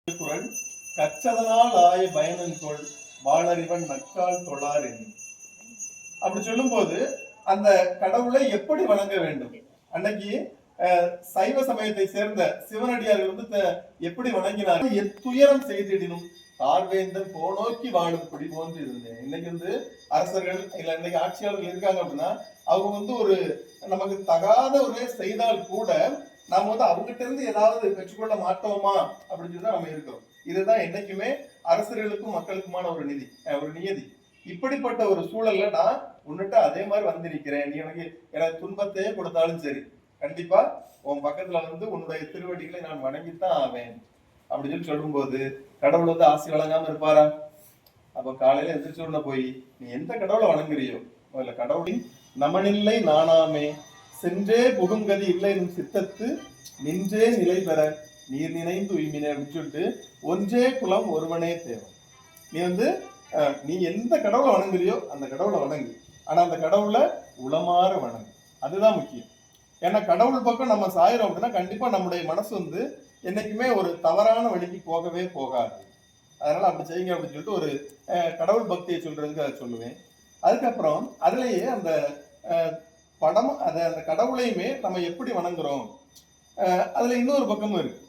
திருக்குறள் கற்றதனால் ஆய பயனன்கொள் வாளறிவன் நற்றால் தொழார் என்னும். அப்படி சொல்லும் போது அந்த கடவுளை எப்படி வணங்க வேண்டும்? அன்னைக்கு சைவ சமயத்தை சேர்ந்த சிவனடியார்கள் வந்து எப்படி வணங்கினார்? எத்துயரம் செய்திடினும் தார்வேந்தன் போனோக்கி வாழும் குடி போன்று இருந்தேன். இன்னைக்கு வந்து அரசர்கள் இல்ல இன்னைக்கு ஆட்சியாளர்கள் இருக்காங்க அப்படின்னா அவங்க வந்து ஒரு நமக்கு தகாத ஒரு செய்தால் கூட நாம வந்து அவங்ககிட்ட இருந்து ஏதாவது பெற்றுக்கொள்ள மாட்டோமா அப்படின்னு சொல்லி நம்ம இருக்கிறோம். இதுதான் என்னைக்குமே அரசர்களுக்கும் மக்களுக்குமான ஒரு நியதி. இப்படிப்பட்ட ஒரு சூழல்ல நான் உன்னிட்ட அதே மாதிரி வந்திருக்கிறேன். நீ எனக்கு துன்பத்தையே கொடுத்தாலும் சரி, கண்டிப்பா உன் பக்கத்துல வந்து உன்னுடைய திருவடிகளை நான் வணங்கித்தான் ஆவேன் அப்படின்னு சொல்லி சொல்லும்போது கடவுள் வந்து ஆசை வழங்காம இருப்பாரா? அப்ப காலையில எந்திரிச்சோட போய் நீ எந்த கடவுளை வணங்குறியோ முதல்ல கடவுளின் நமனில்லை நானாமே சென்றே புகுங்கதி இல்லை எனும் சித்தத்து நின்றே நிலை பெற நீர் நினைந்து உய்மினே அப்படின்னு சொல்லிட்டு ஒன்றே குலம் ஒருவனே தேவை. நீ வந்து நீ எந்த கடவுளை வணங்குறியோ அந்த கடவுளை வணங்கு, ஆனா அந்த கடவுளை உளமாற வணங்கு. அதுதான் முக்கியம். ஏன்னா கடவுள் பக்கம் நம்ம சாயிரோம் அப்படின்னா கண்டிப்பா நம்முடைய மனசு வந்து என்னைக்குமே ஒரு தவறான வழிக்கு போகவே போகாது. அதனால அப்படி செய்யுங்க அப்படின்னு சொல்லிட்டு ஒரு கடவுள் பக்தியை சொல்றதுக்கு அதை சொல்லுவேன். அதுக்கப்புறம் அதுலயே அந்த படம் அந்த கடவுளையுமே நம்ம எப்படி வணங்குறோம், அதுல இன்னொரு பக்கமும் இருக்கு.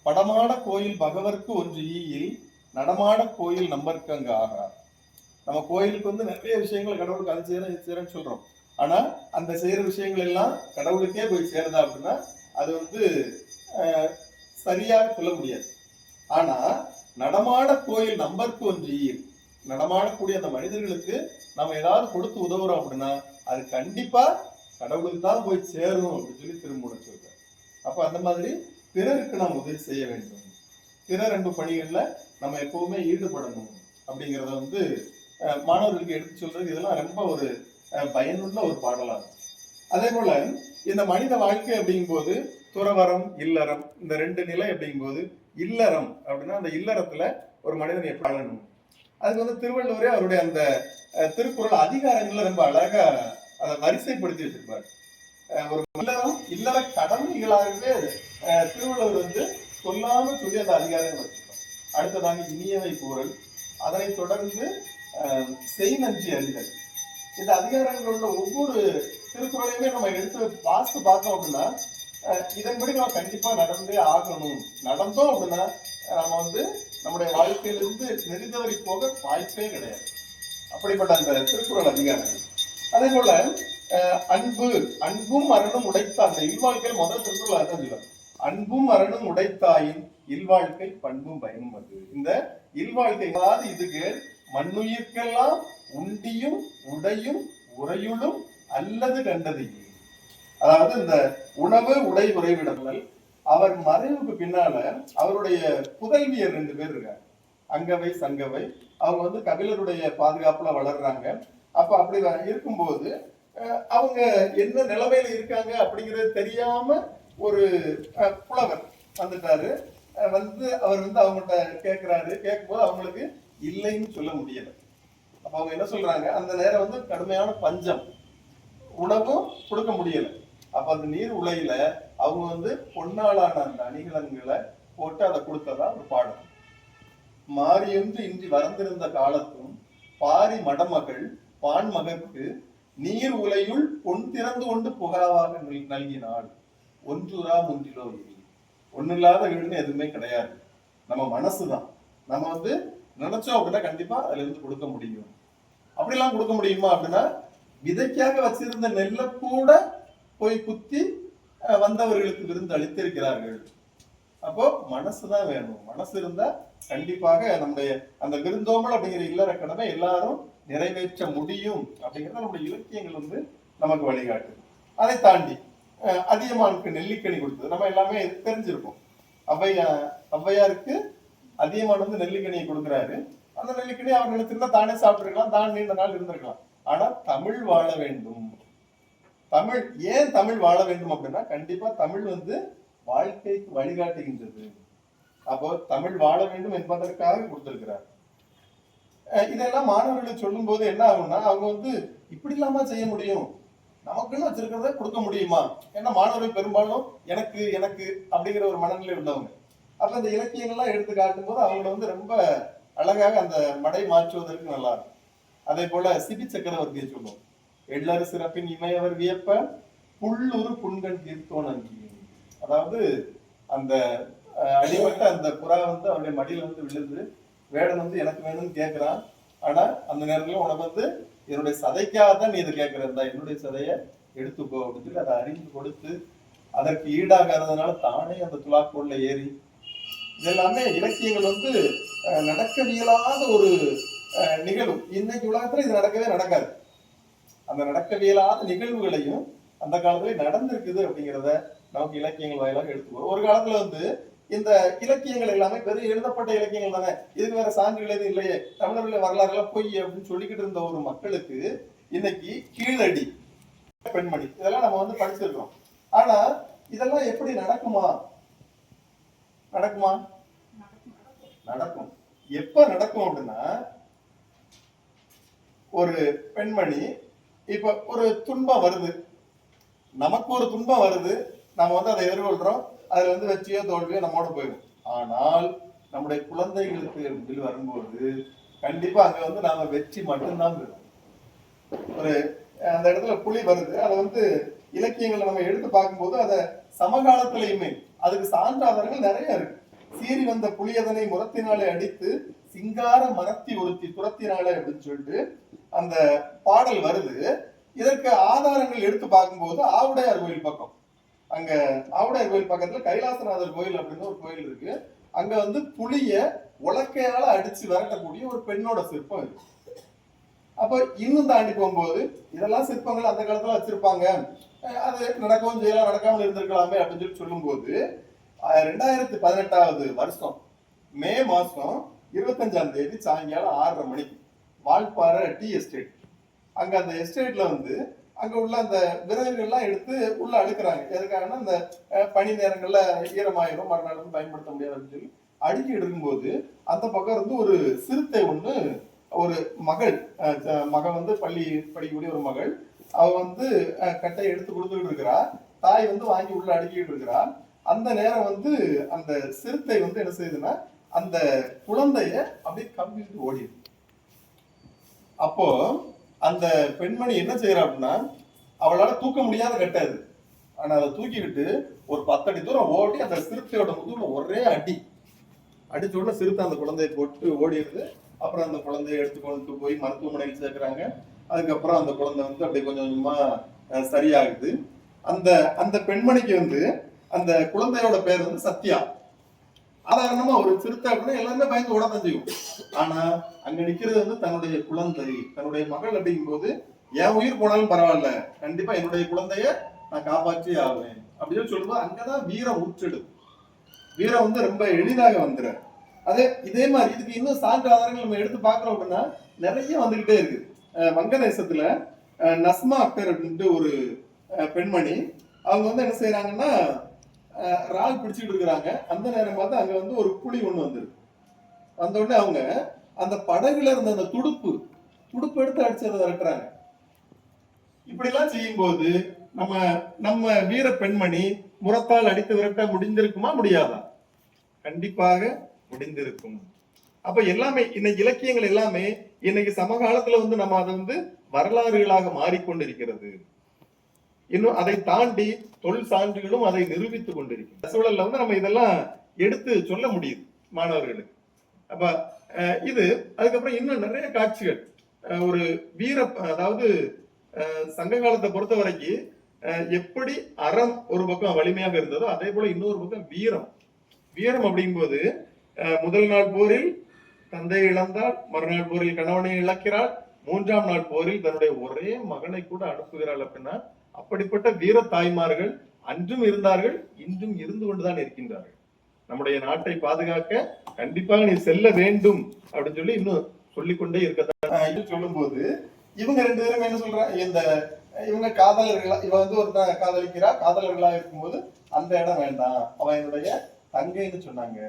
படமாட கோயில் பகவர்க்கு ஒன்று ஈயில் நடமாட கோயில் நம்பருக்கு அங்க ஆகார். நம்ம கோயிலுக்கு வந்து நிறைய விஷயங்கள் கடவுளுக்கு அது செய்யறேன்னு சொல்றோம். ஆனா அந்த செய்யற விஷயங்கள் எல்லாம் கடவுளுக்கே போய் சேருதா அப்படின்னா அது வந்து சரியாக சொல்ல முடியாது. ஆனா நடமாட கோயில் நம்பருக்கு ஒன்று ஈயில், நடமாடக்கூடிய அந்த மனிதர்களுக்கு நம்ம ஏதாவது கொடுத்து உதவுறோம் அப்படின்னா அது கண்டிப்பா கடவுளுக்கு தான் போய் சேரும் அப்படின்னு சொல்லி திரும்ப சொல்றாரு. அப்ப அந்த மாதிரி பிறருக்கு நாம் உதவி செய்ய வேண்டும், பிறர் அன்பு பணிகள்ல நம்ம எப்பவுமே ஈடுபடணும் அப்படிங்கிறத வந்து மாணவர்களுக்கு எடுத்து சொல்றது இதெல்லாம் ரொம்ப ஒரு பயனுள்ள ஒரு பாடலாகும். அதே போல இந்த மனித வாழ்க்கை அப்படிங்கும் போது துறவரம் இல்லறம் இந்த ரெண்டு நிலை அப்படிங்கும் போது இல்லறம் அப்படின்னா அந்த இல்லறத்துல ஒரு மனிதன் எப்படி வாழணும் அதுக்கு வந்து திருவள்ளுவரே அவருடைய அந்த திருக்குறள் அதிகாரங்கள்ல ரொம்ப அழகா அதை வரிசைப்படுத்தி வச்சிருப்பாரு. ஒரு இல்லற கடமைகளாகவே திருவள்ளுவர் வந்து சொல்லாம சொல்லி அந்த அதிகாரம் வச்சிருப்பார். அடுத்ததாக இனியவை கூறல், அதனை தொடர்ந்து செய் நன்றி அறிதல். இந்த அதிகாரங்கள் உள்ள ஒவ்வொரு திருக்குறளையுமே நம்ம எடுத்து வாசித்து பார்த்தோம் அப்படின்னா இதன்படி நம்ம கண்டிப்பா நடந்தே ஆகணும். நடந்தோம் அப்படின்னா நம்ம வந்து நம்முடைய வாழ்க்கையிலிருந்து நெறிதவறி போக வாய்ப்பே கிடையாது. அப்படிப்பட்ட அந்த திருக்குறள் அதிகாரங்கள். அதே போல அன்பும் அரணும் உடைத்த அந்த இல்வாழ்க்கையில் முதல் திருக்குறள் அதான் சொல்லுவாங்க. அன்பும் அரணும் உடைத்தாயின் இல்வாழ்க்கை பண்பும் பயனும் அது. இந்த இல்வாழ்க்கை இதுக்கு மண்ணுயிர்க்கெல்லாம் உண்டியும் உடையும் உறையுளும் அல்லது கண்டது. அதாவது இந்த உணவு உடை உறைவிடங்கள் அவர் மறைவுக்கு பின்னால அவருடைய புதல்வியர் 2 பேர் இருக்காங்க, அங்கவை சங்கவை. அவங்க வந்து கபிலருடைய பாதுகாப்புல வளர்றாங்க. அப்ப அப்படி இருக்கும்போது அவங்க என்ன நிலைமையில இருக்காங்க அப்படிங்கிறது தெரியாம ஒரு புலவர் வந்துட்டாரு. வந்து அவர் வந்து அவங்கள்ட்ட கேட்கிறாரு. கேட்கும்போது அவங்களுக்கு இல்லைன்னு சொல்ல முடியல. அப்ப அவங்க என்ன சொல்றாங்க, அந்த நேரம் வந்து கடுமையான பஞ்சம், உணவும் கொடுக்க முடியல. அப்ப அந்த நீர் உலையில அவங்க வந்து பொன்னாளான அந்த அணிகலன்களை போட்டு அதை கொடுத்ததா ஒரு பாடம். மாறியொன்று இன்றி வறந்திருந்த காலத்தும் பாரி மடமகள் பான் மகற்கு நீர் உலையுள் பொன் திறந்து கொண்டு புகாவாக நல்கினாள். ஒன்றுரா முன்றிலோ இல்லை. ஒன்னும் இல்லாத வீடுன்னு எதுவுமே கிடையாது. நம்ம மனசுதான். நம்ம வந்து நினைச்சோம் அப்படின்னா கண்டிப்பா அதுல இருந்து கொடுக்க முடியும். அப்படிலாம் கொடுக்க முடியுமா அப்படின்னா விதைக்காக வச்சிருந்த நெல்லை கூட போய் குத்தி வந்தவர்களுக்கு விருந்து அளித்திருக்கிறார்கள். அப்போ மனசுதான் வேணும். மனசு இருந்தா கண்டிப்பாக நம்முடைய அந்த விருந்தோம்பல் அப்படிங்கிற இல்லற கடமை எல்லாரும் நிறைவேற்ற முடியும் அப்படிங்கிறத நம்முடைய இலக்கியங்கள் வந்து நமக்கு வழிகாட்டுது. அதை தாண்டி அதியமானுக்கு நெல்லிக்கனி கொடுத்தது நம்ம எல்லாமே தெரிஞ்சிருக்கோம். ஔவையாருக்கு அதியமான் வந்து நெல்லிக்கனியை கொடுக்குறாரு. அந்த நெல்லிக்கனி அவர் நினைச்சிருந்தா தானே சாப்பிட்டுருக்கலாம், தான் நீண்ட நாள் இருந்திருக்கலாம். ஆனா தமிழ் வாழ வேண்டும். ஏன் தமிழ் வாழ வேண்டும் அப்படின்னா கண்டிப்பா தமிழ் வந்து வாழ்க்கைக்கு வழிகாட்டுகின்றது. அப்போ தமிழ் வாழ வேண்டும் என்பதற்காக கொடுத்திருக்கிறார். இதெல்லாம் மாணவர்களுக்கு சொல்லும் போது என்ன ஆகும்னா அவங்க வந்து இப்படி இல்லாம செய்ய முடியும், நமக்குன்னு வச்சிருக்கிறத கொடுக்க முடியுமா? ஏன்னா மாணவர்கள் பெரும்பாலும் எனக்கு எனக்கு அப்படிங்கிற ஒரு மனநிலை உள்ளவங்க. அப்ப இந்த இலக்கியங்கள்லாம் எடுத்து காட்டும் போது அவங்கள வந்து ரொம்ப அழகாக அந்த மடை மாற்றுவதற்கு நல்லா இருக்கும். அதே போல சிபி சக்கரவர்த்தியை சொல்லுவோம், எள்ளறு சிறப்பின் இமையவர் வியப்ப புல்லுரு புண்கண் தீர்த்தோன் அங்கி. அதாவது அந்த அடிபட்ட அந்த புறா வந்து அவருடைய மடியில வந்து விழுந்து வேடன் வந்து எனக்கு வேணும்னு கேட்கிறான். ஆனா அந்த நேரத்துல உனக்கு வந்து என்னுடைய சதைக்காக தான் நீ இதை கேட்கிறதா, என்னுடைய சதைய எடுத்துக்கோ அப்படின்னு சொல்லி அதை அறிந்து கொடுத்து அதற்கு ஈடாகாததுனால தானே அந்த துலாக்கோல்ல ஏறி, இதெல்லாமே இலக்கியங்கள் வந்து நடக்கவியலாத ஒரு நிகழ்வு. இன்னைக்கு உலகத்துல இது நடக்கவே நடக்காது. அந்த நடக்கவியலாத நிகழ்வுகளையும் அந்த காலத்துல நடந்திருக்குது அப்படிங்கிறத நமக்கு இலக்கியங்கள் வாயிலாக எடுத்துக்கிறோம். ஒரு காலத்துல வந்து இந்த இலக்கியங்கள் எல்லாமே வெறும் எழுதப்பட்ட இலக்கியங்கள் தானே, இதுக்கு வேற சான்றுகள் எதுவும் இல்லையே, தமிழர்களுடைய வரலாறு எல்லாம் பொய் அப்படின்னு சொல்லிக்கிட்டு இருந்த ஒரு மக்களுக்கு இன்னைக்கு கீழடி, பெண்மணி இதெல்லாம் நம்ம வந்து படிச்சிருக்கோம். ஆனா இதெல்லாம் எப்படி நடக்குமா? நடக்குமா? நடக்கும். எப்ப நடக்கும் அப்படின்னா, ஒரு பெண்மணி இப்ப ஒரு துன்பம் வருது, நமக்கு ஒரு துன்பம் வருது, நம்ம வந்து அதை எதிர்கொள்றோம், அதுல வந்து வெற்றியோ தோல்வியோ நம்மோட போயிடும். ஆனால் நம்முடைய குழந்தைகளுக்கு வரும்போது கண்டிப்பா அங்க வந்து நாம வெற்றி மட்டும்தான் பெறும். ஒரு அந்த இடத்துல புலி வருது, அதை வந்து இலக்கியங்களை நம்ம எடுத்து பார்க்கும்போது அதை சமகாலத்திலையுமே அதுக்கு சான்றாதாரங்கள் நிறைய இருக்கு. சீறி வந்த புலியதனை முரத்தினாலே அடித்து சிங்கார மரத்தி ஒருத்தி துரத்தினாலே அப்படின்னு சொல்லிட்டு அந்த பாடல் வருது. இதற்கு ஆதாரங்கள் எடுத்து பார்க்கும்போது ஆவுடையார் கோயில் பக்கம், அங்க ஆவுடையார் கோயில் பக்கத்துல கைலாசநாதர் கோயில் அப்படின்னு ஒரு கோயில் இருக்கு. அங்க வந்து புலிய உலக்கையால அடிச்சு விரட்டக்கூடிய ஒரு பெண்ணோட சிற்பம் இருக்கு. அப்ப இன்னும் தாண்டி போகும்போது இதெல்லாம் சிற்பங்கள் அந்த காலத்துல வச்சிருப்பாங்க, அது நடக்கவும் செய்யலாம் நடக்காமல் இருந்திருக்கலாமே அப்படின்னு சொல்லி சொல்லும் போது 2018 வருஷம் மே மாசம் 25ஆம் தேதி சாயங்காலம் 6:30 மணிக்கு வால்பாறை டீ எஸ்டேட், அங்க அந்த எஸ்டேட்ல வந்து அங்க உள்ள அந்த விறகுகள்லாம் எடுத்து உள்ள அடுக்குறாங்க. எதுக்காகனா அந்த பனி நேரங்கள்ல ஈரமாயிரும், மறுநாள் வந்து பயன்படுத்த முடியாது அப்படின்னு சொல்லி அடுக்கிட்டு இருக்கும்போது அந்த பக்கம் இருந்து ஒரு சிறுத்தை ஒண்ணு, ஒரு மகள் வந்து பள்ளி படிக்கக்கூடிய ஒரு மகள், அவ வந்து கட்டையை எடுத்து கொடுத்துக்கிட்டு இருக்கிறா, தாய் வந்து வாங்கி உள்ள அடுக்கிட்டு இருக்கிறா. அந்த நேரம் வந்து அந்த சிறுத்தை வந்து என்ன செய்யுதுன்னா அந்த குழந்தைய அப்படியே கம்பிட்டு ஓடிடுது. அப்போ அந்த பெண்மணி என்ன செய்யறா அப்படின்னா, அவளால தூக்க முடியாத கட்டாது, ஆனா அதை தூக்கிக்கிட்டு ஒரு 10 அடி தூரம் ஓடி அந்த சிறுத்தையோட முதுகுல ஒரே அடிச்ச உடனே சிறுத்தை அந்த குழந்தையை போட்டு ஓடிடுது. அப்புறம் அந்த குழந்தைய எடுத்து கொண்டு போய் மருத்துவமனையில் சேர்க்கிறாங்க. அதுக்கப்புறம் அந்த குழந்தை வந்து அப்படி கொஞ்சம் கொஞ்சமா சரியாகுது. அந்த அந்த பெண்மணிக்கு வந்து அந்த குழந்தையோட பேர் வந்து சத்யா. சாதாரணமா ஒரு சிறுத்தை அப்படின்னா எல்லாருமே பயந்து ஓடத்தான் செய்யும். ஆனா அங்க நிக்கிறது வந்து தன்னுடைய குழந்தை, தன்னுடைய மகள் அப்படிங்கும் போது என் உயிர் போனாலும் பரவாயில்ல, கண்டிப்பா என்னுடைய குழந்தைய நான் காப்பாற்றி ஆவேன் அப்படின்னு சொல்லும்போது அங்கதான் வீரம் ஊற்றெடுக்கும். வீரம் வந்து ரொம்ப எளிதாக வந்துடுற. இதே மாதிரி இதுக்கு இன்னும் சான்று ஆதாரங்கள் நம்ம எடுத்து பார்க்கிறோம் அப்படின்னா நிறைய வந்துகிட்டே இருக்கு. வங்கதேசத்துல நஸ்மா அக்தர் அப்படின்ட்டு ஒரு பெண்மணி, அவங்க வந்து என்ன செய்யறாங்கன்னா ரால் பிடிச்சிட்டு இருக்கிறாங்க. அந்த நேரம் பார்த்து அங்க வந்து ஒரு புலி ஒண்ணு வந்துருக்கு. வந்த உடனே அவங்க அந்த படகுல இருந்த அந்த துடுப்பு எடுத்து அடிச்சு அதை விரட்டுறாங்க. இப்படி எல்லாம் செய்யும் போது நம்ம நம்ம வீர பெண்மணி முரத்தால் அடித்து விரட்ட முடிந்திருக்குமா? முடியாதா? கண்டிப்பாக முடிந்திருக்கும். அப்ப எல்லாமே இன்னைக்கு இலக்கியங்கள் எல்லாமே இன்னைக்கு சமகாலத்துல வந்து நம்ம அதை வந்து வரலாறுகளாக மாறிக்கொண்டிருக்கிறது. இன்னும் அதை தாண்டி தொழில் சான்றுகளும் அதை நிரூபித்துக் கொண்டிருக்கிறது. சூழல்ல வந்து நம்ம இதெல்லாம் எடுத்து சொல்ல முடியுது மாணவர்களுக்கு. அப்ப இது அதுக்கப்புறம் இன்னும் நிறைய காட்சிகள், ஒரு வீர, அதாவது சங்க காலத்தை பொறுத்த வரைக்கும் எப்படி அறம் ஒரு பக்கம் வலிமையாக இருந்ததோ அதே போல இன்னொரு பக்கம் வீரம் அப்படிங்கும்போது முதல் நாள் போரில் தந்தை இழந்தால், மறுநாள் போரில் கணவனை இழக்கிறாள், 3ஆம் நாள் போரில் தன்னுடைய ஒரே மகனை கூட அனுப்புகிறாள். அப்படின்னா அப்படிப்பட்ட வீர தாய்மார்கள் அன்றும் இருந்தார்கள், இன்றும் இருந்து கொண்டுதான் இருக்கின்றார்கள். நம்முடைய நாட்டை பாதுகாக்க கண்டிப்பாக நீ செல்ல வேண்டும் அப்படின்னு சொல்லி இன்னும் சொல்லிக்கொண்டே இருக்கத்தான் சொல்லும் போது இவங்க 2 பேரும் என்ன சொல்றாங்க, இவங்க காதலர்களா, இவ வந்து ஒரு காதலிக்கிறா, காதலர்களா இருக்கும்போது அந்த இடம் வேண்டாம், அவன் என்னுடைய தங்கைன்னு சொன்னாங்க.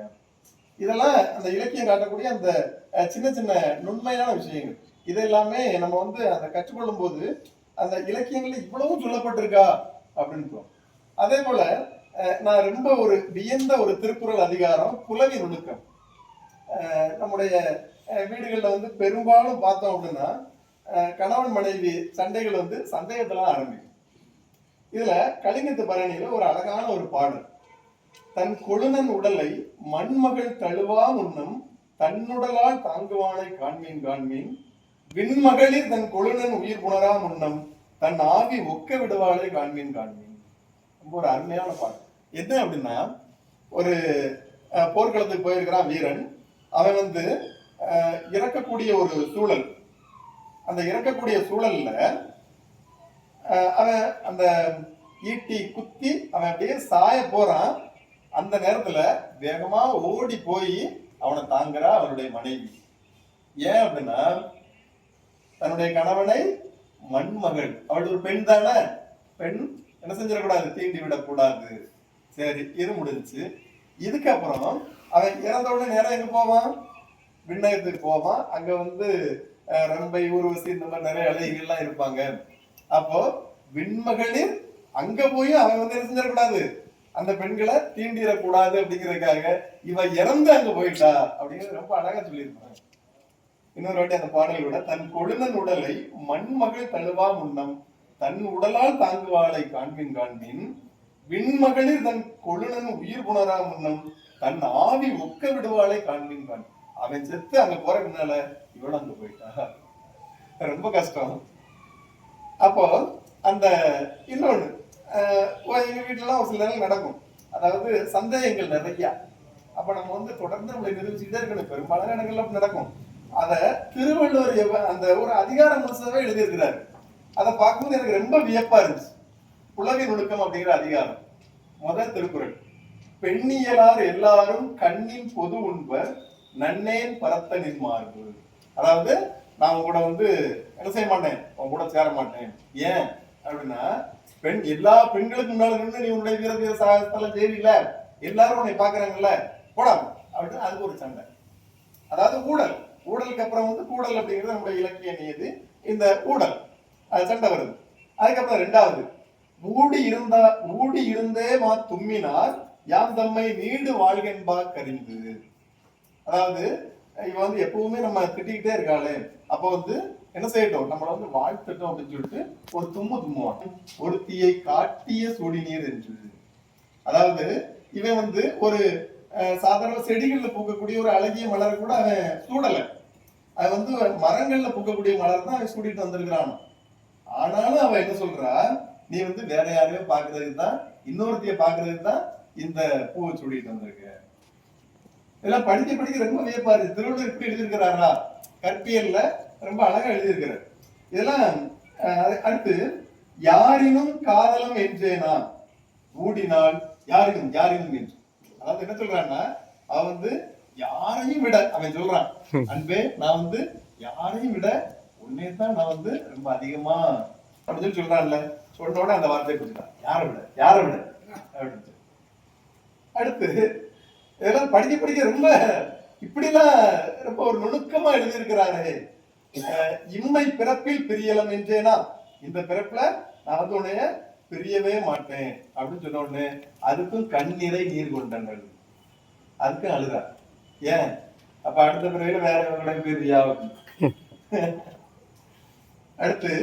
இதெல்லாம் அந்த இலக்கியம் காட்டக்கூடிய அந்த சின்ன சின்ன நுண்மையான விஷயங்கள். இதெல்லாமே நம்ம வந்து அதை கற்றுக்கொள்ளும் போது அந்த இலக்கியங்கள்ல இவ்வளவு சொல்லப்பட்டிருக்கா அப்படின்னு. அதே போல நான் ரொம்ப ஒரு வியந்த ஒரு திருக்குறள் அதிகாரம் புலவி நுணுக்கம். நம்முடைய வீடுகளில் வந்து பெரும்பாலும் பார்த்தோம் அப்படின்னா கணவன் மனைவி சண்டைகள் வந்து சந்தேகத்துல ஆரம்பிக்கும். இதுல கலிங்கத்து பரணியில ஒரு அழகான ஒரு பாடல். தன் கொழுநன் உடலை மண்மகள் தழுவா முன்னம் தன்னுடலால் தாங்குவானை காண்மீன் காண்மீன் விண்மகளிர் தன் கொழுநன் உயிர் புணரா முன்னம் தன் ஆவி ஒக்க விடுவாளை காண்மீன் காண்மீன். ரொம்ப ஒரு அருமையான பாடல். என்ன அப்படின்னா, ஒரு போர்க்களத்துக்கு போயிருக்கிறான் வீரன். அவன் வந்து இறக்கக்கூடிய ஒரு சூழல். அந்த இறக்கக்கூடிய சூழல்ல அவன் அந்த ஈட்டி குத்தி அவன் அப்படியே சாய போறான். அந்த நேரத்துல வேகமா ஓடி போய் அவனை தாங்குறா அவனுடைய மனைவி. ஏன் அப்படின்னா, தன்னுடைய கணவனை மண்மகள், அவள் ஒரு பெண் தானே, பெண் என்ன செஞ்சிடக்கூடாது, தீண்டி விடக்கூடாது. சரி, இது முடிஞ்சு. இதுக்கப்புறம் அவன் இறந்த உடனே நேரம் எங்க போவான், விண்ணகத்துக்கு போவான். அங்க வந்து ரம்பை, ஊர்வசி, இந்த மாதிரி நிறைய அழகிகள்லாம் இருப்பாங்க. அப்போ விண்மகளிர் அங்க போய் அவன் வந்து என்ன செஞ்சிடக்கூடாது, அந்த பெண்களை தீண்டிடக்கூடாது அப்படிங்கிறதுக்காக இவ இறந்து அங்க போயிட்டா அப்படிங்கிறது ரொம்ப அழகா சொல்லியிருப்பாங்க. இன்னொரு வாட்டி அந்த பாடலோட, தன் கொழுநன் உடலை மண்மகள் தழுவா முன்னம் தன் உடலால் தாங்குவாளை காண்பின் காண்பின் விண்மகளிர் தன் கொழுநன் உயிர் புணரா முன்னம் தன் ஆவி ஒக்க விடுவாளை காண்பின் காண்பின். அவன் செத்து அங்க போறதுனால இவளும் அங்க போயிட்டா. ரொம்ப கஷ்டம். அப்போ அந்த இன்னொன்னு எங்க வீட்டுலாம் ஒரு சில நேரம் நடக்கும். அதாவது சந்தேகங்கள் நிறைய. அப்ப நம்ம வந்து தொடர்ந்து நம்மளை நிரூபிச்சுக்கிட்டே இருக்கணும். பெரும்பாலான இடங்கள்ல நடக்கும். அத திருவள்ளுவர் அந்த ஒரு அதிகார முழுசாவே எழுதியிருக்கிறாரு. அதை பார்க்கும்போது எனக்கு ரொம்ப வியப்பா இருந்துச்சு. புலவி நுணுக்கம் அப்படிங்கிற அதிகாரம், முதல் திருக்குறள். பெண்ணியலார் எல்லாரும் கண்ணின் பொது உண்பர் நன்னேன் பரத்த நின்மார்பு. அதாவது நான் கூட வந்து என்ன செய்ய மாட்டேன், உன் கூட சேர மாட்டேன். ஏன் அப்படின்னா, பெண் எல்லா பெண்களுக்கு முன்னால நின்று நீ உன்னுடைய வீர வீர சாகசத்தெல்லாம் செய்வீங்கள, எல்லாரும் உன்னை பாக்குறாங்கல்ல, போடா அப்படின்னு அதுக்கு ஒரு சண்டை. அதாவது ஊழல், ஊழலுக்கு அப்புறம் வந்து கூடல் அப்படிங்கிறது நம்முடைய இலக்கிய நியதி. இந்த ஊழல் அது சண்டை வருது. அதுக்கப்புறம் ரெண்டாவது, ஊடி இருந்தே மா தும்மினார் யாம் தம்மை நீடு வாழ்கென்பா கரிந்து. அதாவது இவ வந்து எப்பவுமே நம்ம திட்டிக்கிட்டே இருக்காளே, அப்ப வந்து என்ன செய்யட்டும், நம்மள வந்து வாழ்த்தட்டும் அப்படின்னு சொல்லிட்டு ஒரு தும்முவான். ஒரு தீயை காட்டிய சூடிநீர் என்று. அதாவது இவன் வந்து ஒரு சாதாரண செடிகள்ல பூக்கக்கூடிய ஒரு அழகிய மலர் கூட அவன் சூடல. அது வந்து மரங்கள்ல பூக்கக்கூடிய மலர் தான் அவன் சூடிட்டு வந்திருக்கிறான். ஆனாலும் அவன் என்ன சொல்றா, நீ வந்து வேற யாரையோ பாக்குறதுக்கு தான், இன்னொருத்தைய பாக்குறதுக்கு தான் இந்த பூவை சூடிட்டு வந்திருக்க. இதெல்லாம் படிக்க ரொம்ப வியப்பாரு. திருவள்ளுவர் இப்படி எழுதியிருக்கிறாரா, கற்பியல்ல ரொம்ப அழகா எழுதியிருக்கிறார். இதெல்லாம் அடுத்து, யாரினும் காதலம் என்றேனா ஊடினால் யாரினும் யாரினும் என்று. அதாவது என்ன சொல்றான்னா, அவன் வந்து யாரையும் விட, அவன் சொல்றான், அன்பே நான் வந்து யாரையும் விட உன்னே தான் நான் வந்து ரொம்ப அதிகமா அப்படின்னு சொல்லி சொல்றான்ல. சொன்னோட அந்த வார்த்தையை கொடுத்தான், யாரை விட அப்படின்னு. அடுத்து இதெல்லாம் படிக்க ரொம்ப இப்படிலாம் ரொம்ப ஒரு நுணுக்கமா எழுதியிருக்கிறாரு. இம்மை பிறப்பில் பிரியலம் என்றேனா, இந்த பிறப்புல நான் வந்து உன்னைய பிரியவே மாட்டேன் அப்படின்னு சொன்ன உடனே அதுக்கும் கண்ணீரை நீர் கொண்டனர், அதுக்கும் அழுதா. ஏன், அப்ப அடுத்த பிறவில வேற பிரியா. அடுத்து,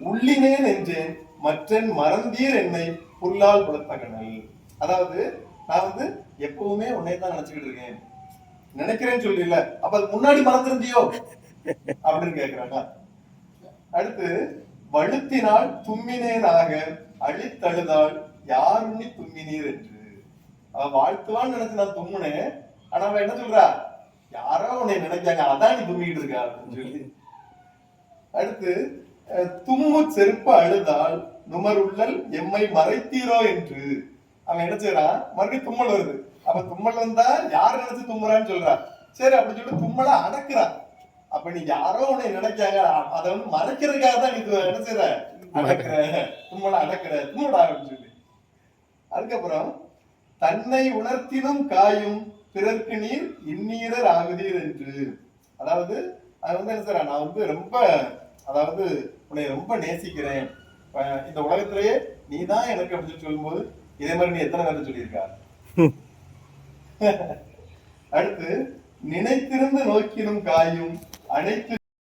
உள்ளினேன் என்றேன் மற்றன் மறந்தீர் என்னை புல்லால் புலத்த கணல். அதாவது நான் வந்து எப்பவுமே உன்னை தான் நினைச்சுக்கிட்டு இருக்கேன், நினைக்கிறேன்னு சொல்றீல்ல, அப்ப அது முன்னாடி மறந்துருந்தியோ அப்படின்னு கேக்குறாங்க. அடுத்து, வழுத்தினால் தும்மினேனாக அழித்தழுதால் யார் உண்ணி தும்மினீர் என்று. அவ வாழ்த்துவான்னு நினைச்சு நான் தும்முனேன், ஆனா அவ என்ன சொல்றா, யாரோ உன்னை நினைக்காங்க அதான் நீ தும்மிட்டு இருக்கா அப்படின்னு சொல்லி. அடுத்து, தும்மு செருப்ப அழுதால் நுமர் உள்ளல் எம்மை மறைத்தீரோ என்று. அவன் என்ன செய்யறான், மறுபடியும் தும்மல் வருது. அப்ப தும்மல் வந்தா யார் நினைச்சு தும்முறான்னு சொல்றா. சரி அப்படின்னு சொல்லிட்டு தும்மலை அடக்குறான். அப்ப நீ யாரோ உன்னை நினைக்காங்க, அதை வந்து மறைக்கிறதுக்காக தான் நீ என்ன செய்யற, அடக்குற, தும்மலை அடக்குற, தும்மடா அப்படின்னு சொல்லி. அதுக்கப்புறம், தன்னை உணர்த்தினும் காயும் பிறர்க்கு நீர் இந்நீரர் ஆகுதீர் என்று. அதாவது அது வந்து என்ன செய்யறா, நான் வந்து ரொம்ப, அதாவது உன்னை ரொம்ப நேசிக்கிறேன், இந்த உலகத்திலேயே நீ தான் எனக்கு அப்படின்னு சொல்லும்போது இதே மாதிரி நீ எத்தனை பேர் சொல்லியிருக்கா? அடுத்து, நினைத்திருந்து நோக்கினும் காயும் அனைத்து